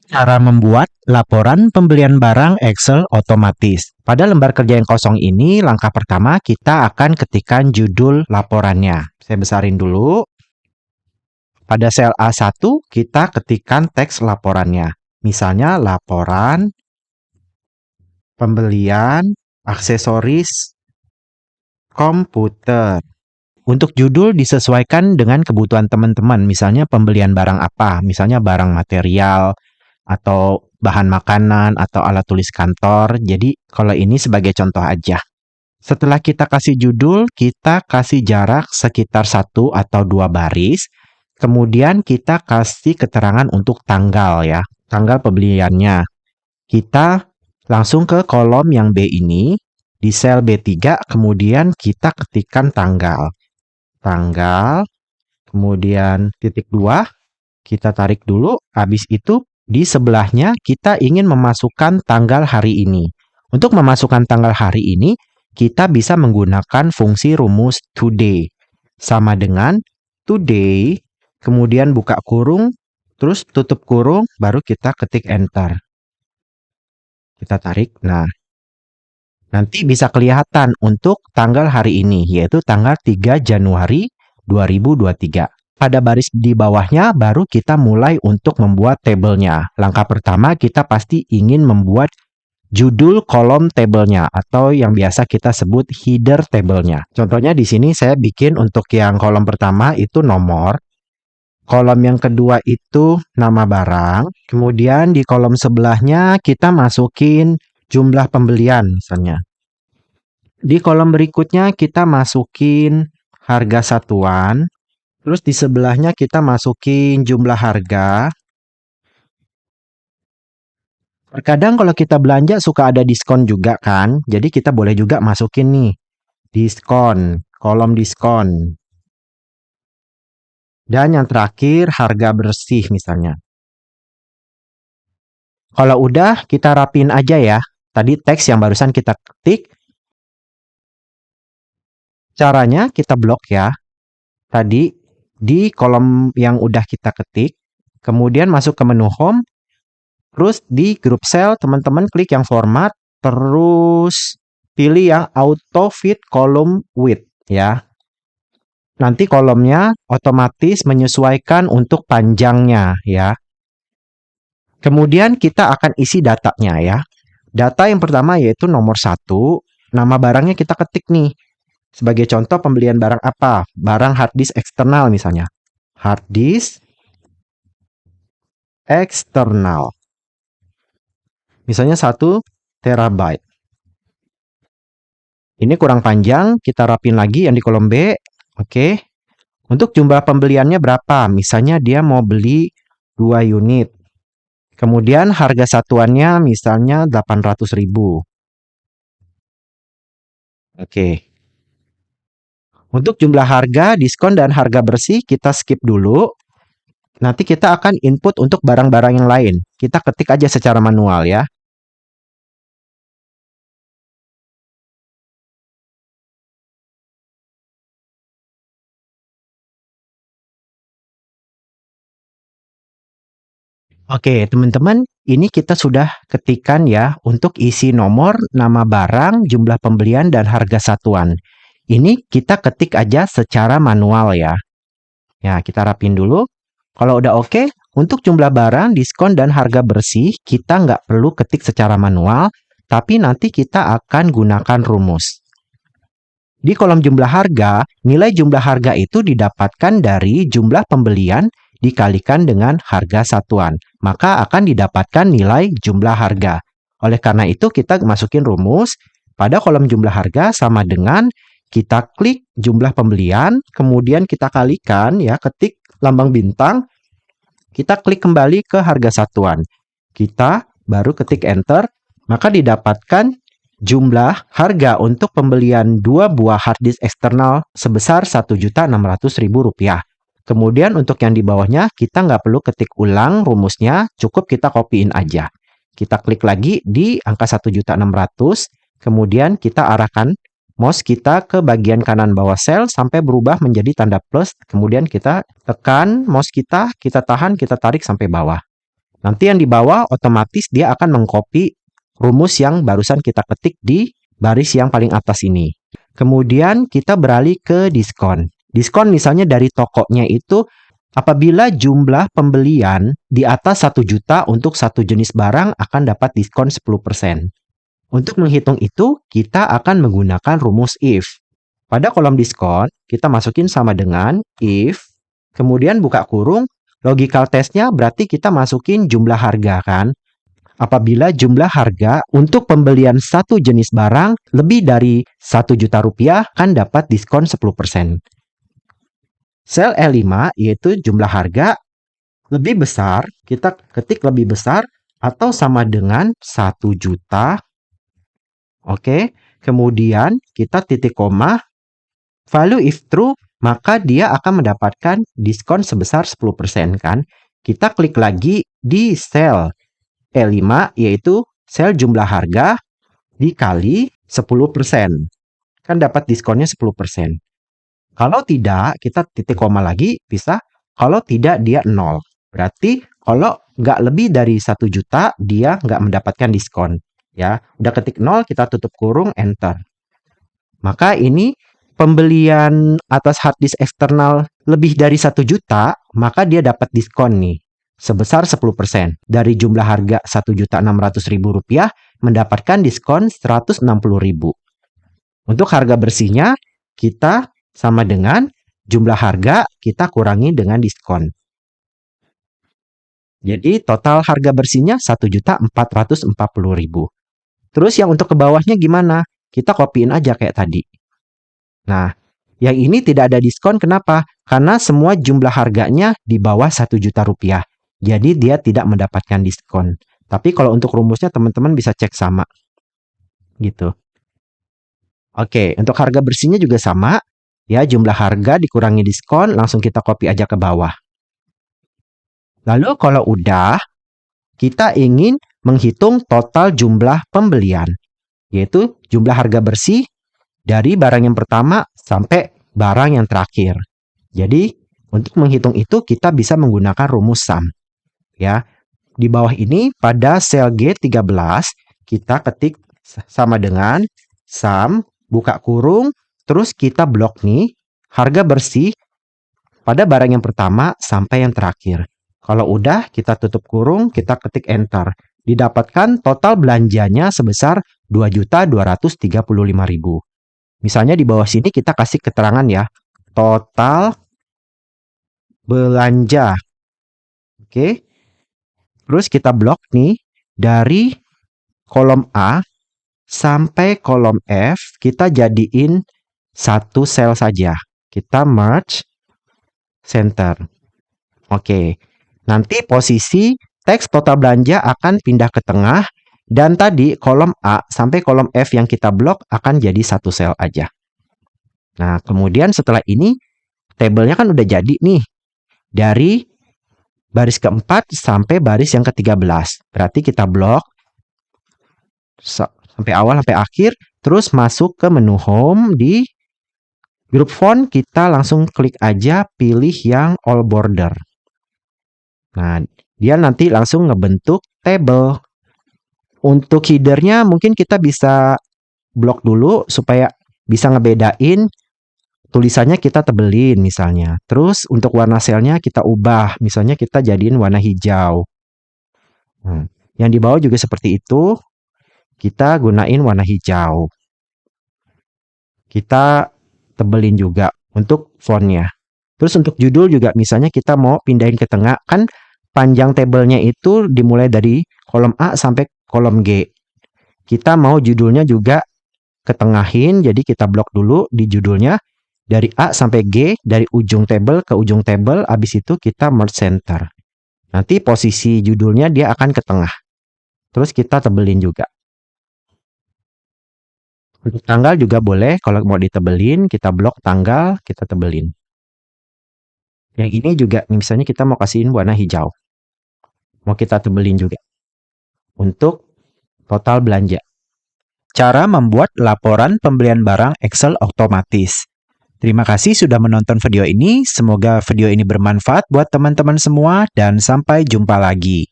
Cara membuat laporan pembelian barang Excel otomatis. Pada lembar kerja yang kosong ini, langkah pertama kita akan ketikkan judul laporannya. Saya besarin dulu. Pada sel A1, kita ketikkan teks laporannya. Misalnya laporan pembelian aksesoris komputer. Untuk judul disesuaikan dengan kebutuhan teman-teman, misalnya pembelian barang apa, misalnya barang material, atau bahan makanan, atau alat tulis kantor. Jadi, kalau ini sebagai contoh aja. Setelah kita kasih judul, kita kasih jarak sekitar 1 atau 2 baris. Kemudian kita kasih keterangan untuk tanggal ya, tanggal pembeliannya. Kita langsung ke kolom yang B ini, di sel B3, kemudian kita ketikkan tanggal. Kemudian titik 2, kita tarik dulu, habis itu di sebelahnya kita ingin memasukkan tanggal hari ini. Untuk memasukkan tanggal hari ini, kita bisa menggunakan fungsi rumus today. Sama dengan today, kemudian buka kurung, terus tutup kurung, baru kita ketik enter. Kita tarik, nah. Nanti bisa kelihatan untuk tanggal hari ini, yaitu tanggal 3 Januari 2023. Pada baris di bawahnya baru kita mulai untuk membuat tabelnya. Langkah pertama kita pasti ingin membuat judul kolom tabelnya atau yang biasa kita sebut header tabelnya. Contohnya di sini saya bikin untuk yang kolom pertama itu nomor. Kolom yang kedua itu nama barang. Kemudian di kolom sebelahnya kita masukin jumlah pembelian misalnya. Di kolom berikutnya kita masukin harga satuan. Terus di sebelahnya kita masukin jumlah harga. Terkadang kalau kita belanja suka ada diskon juga kan. Jadi kita boleh juga masukin nih diskon, kolom diskon. Dan yang terakhir harga bersih misalnya. Kalau udah kita rapin aja ya. Tadi teks yang barusan kita ketik. Caranya kita blok ya. Tadi di kolom yang udah kita ketik. Kemudian masuk ke menu home. Terus di group cell teman-teman klik yang format. Terus pilih yang auto fit column width ya. Nanti kolomnya otomatis menyesuaikan untuk panjangnya ya. Kemudian kita akan isi datanya ya. Data yang pertama yaitu nomor 1. Nama barangnya kita ketik nih. Sebagai contoh pembelian barang apa? Barang hard disk eksternal misalnya. Hard disk eksternal. Misalnya 1 terabyte. Ini kurang panjang, kita rapin lagi yang di kolom B. Oke. Untuk jumlah pembeliannya berapa? Misalnya dia mau beli 2 unit. Kemudian harga satuannya misalnya 800.000. Oke. Untuk jumlah harga, diskon, dan harga bersih kita skip dulu. Nanti kita akan input untuk barang-barang yang lain. Kita ketik aja secara manual ya. Oke, teman-teman, ini kita sudah ketikkan ya untuk isi nomor, nama barang, jumlah pembelian, dan harga satuan. Ini kita ketik aja secara manual ya. Ya, kita rapin dulu. Kalau udah oke, untuk jumlah barang, diskon, dan harga bersih, kita nggak perlu ketik secara manual, tapi nanti kita akan gunakan rumus. Di kolom jumlah harga, nilai jumlah harga itu didapatkan dari jumlah pembelian dikalikan dengan harga satuan. Maka akan didapatkan nilai jumlah harga. Oleh karena itu kita masukin rumus pada kolom jumlah harga sama dengan kita klik jumlah pembelian, kemudian kita kalikan ya, ketik lambang bintang, kita klik kembali ke harga satuan. Kita baru ketik enter, maka didapatkan jumlah harga untuk pembelian 2 buah hard disk eksternal sebesar Rp1.600.000. Kemudian untuk yang di bawahnya, kita nggak perlu ketik ulang rumusnya, cukup kita copyin aja. Kita klik lagi di angka 1.600.000, kemudian kita arahkan mouse kita ke bagian kanan bawah sel sampai berubah menjadi tanda plus, kemudian kita tekan mouse kita tahan, kita tarik sampai bawah. Nanti yang di bawah otomatis dia akan mengcopy rumus yang barusan kita ketik di baris yang paling atas ini. Kemudian kita beralih ke diskon. Diskon misalnya dari tokonya itu apabila jumlah pembelian di atas 1 juta untuk satu jenis barang akan dapat diskon 10%. Untuk menghitung itu, kita akan menggunakan rumus if. Pada kolom diskon, kita masukin sama dengan if, kemudian buka kurung, logical testnya berarti kita masukin jumlah harga kan. Apabila jumlah harga untuk pembelian satu jenis barang lebih dari 1 juta rupiah kan dapat diskon 10%. Sel E5 yaitu jumlah harga lebih besar, kita ketik lebih besar atau sama dengan 1 juta. Oke, kemudian kita titik koma, value if true, maka dia akan mendapatkan diskon sebesar 10% kan. Kita klik lagi di sel E5 yaitu sel jumlah harga dikali 10%. Kan dapat diskonnya 10%. Kalau tidak, kita titik koma lagi, bisa. Kalau tidak, dia 0. Berarti kalau nggak lebih dari 1 juta, dia nggak mendapatkan diskon. Ya, udah ketik 0, kita tutup kurung, enter. Maka ini pembelian atas hard disk eksternal lebih dari 1 juta, maka dia dapat diskon nih. Sebesar 10%. Dari jumlah harga Rp1.600.000 mendapatkan diskon Rp160.000. Untuk harga bersihnya, kita sama dengan jumlah harga kita kurangi dengan diskon. Jadi total harga bersihnya Rp1.440.000. Terus yang untuk ke bawahnya gimana? Kita copyin aja kayak tadi. Nah, yang ini tidak ada diskon kenapa? Karena semua jumlah harganya di bawah 1 juta rupiah. Jadi dia tidak mendapatkan diskon. Tapi kalau untuk rumusnya teman-teman bisa cek sama. Gitu. Oke, untuk harga bersihnya juga sama. Ya, jumlah harga dikurangi diskon, langsung kita copy aja ke bawah. Lalu kalau udah, kita ingin menghitung total jumlah pembelian, yaitu jumlah harga bersih dari barang yang pertama sampai barang yang terakhir. Jadi, untuk menghitung itu kita bisa menggunakan rumus sum. Ya, di bawah ini pada sel G13 kita ketik sama dengan sum, buka kurung, terus kita blok nih, harga bersih pada barang yang pertama sampai yang terakhir. Kalau udah, kita tutup kurung, kita ketik enter. Didapatkan total belanjanya sebesar Rp2.235.000. Misalnya di bawah sini kita kasih keterangan ya, total belanja. Oke. Terus kita blok nih, dari kolom A sampai kolom F, kita jadiin satu sel saja. Kita merge center. Oke. Nanti posisi teks total belanja akan pindah ke tengah dan tadi kolom A sampai kolom F yang kita blok akan jadi satu sel aja. Nah, kemudian setelah ini tabelnya kan udah jadi nih. Dari baris keempat sampai baris yang ke-13. Berarti kita blok sampai awal sampai akhir, terus masuk ke menu home di grup font, kita langsung klik aja pilih yang all border. Nah, dia nanti langsung ngebentuk table. Untuk headernya mungkin kita bisa blok dulu supaya bisa ngebedain tulisannya kita tebelin misalnya. Terus untuk warna selnya kita ubah, misalnya kita jadiin warna hijau. Yang di bawah juga seperti itu, kita gunain warna hijau. Kita tebelin juga untuk fontnya. Terus untuk judul juga misalnya kita mau pindahin ke tengah, kan panjang tabelnya itu dimulai dari kolom A sampai kolom G. Kita mau judulnya juga ketengahin, jadi kita blok dulu di judulnya dari A sampai G, dari ujung tabel ke ujung tabel, habis itu kita merge center. Nanti posisi judulnya dia akan ke tengah. Terus kita tebelin juga. Untuk tanggal juga boleh, kalau mau ditebelin, kita blok tanggal, kita tebelin. Yang ini juga, misalnya kita mau kasihin warna hijau. Mau kita tebelin juga. Untuk total belanja. Cara membuat laporan pembelian barang Excel otomatis. Terima kasih sudah menonton video ini. Semoga video ini bermanfaat buat teman-teman semua dan sampai jumpa lagi.